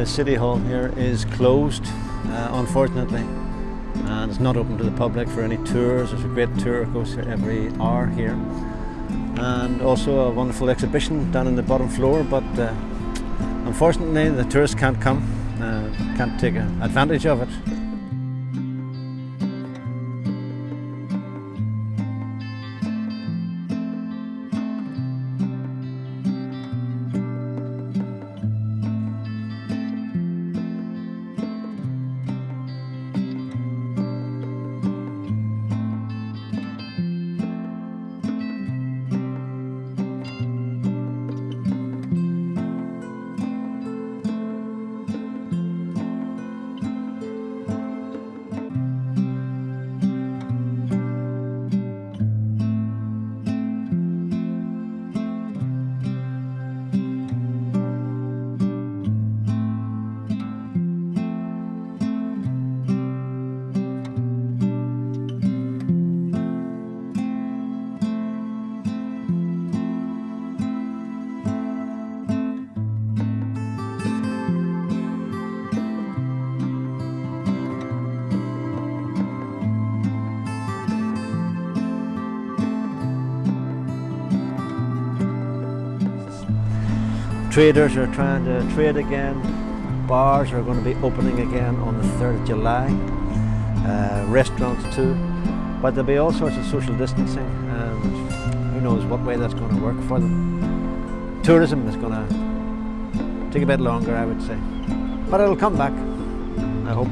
The City Hall here is closed, unfortunately, and it's not open to the public for any tours. There's a great tour that goes every hour here, and also a wonderful exhibition down on the bottom floor, but unfortunately the tourists can't come, can't take advantage of it. Traders are trying to trade again. Bars are going to be opening again on the 3rd of July. Restaurants too. But there'll be all sorts of social distancing, and who knows what way that's going to work for them. Tourism is going to take a bit longer, I would say. But it'll come back, I hope.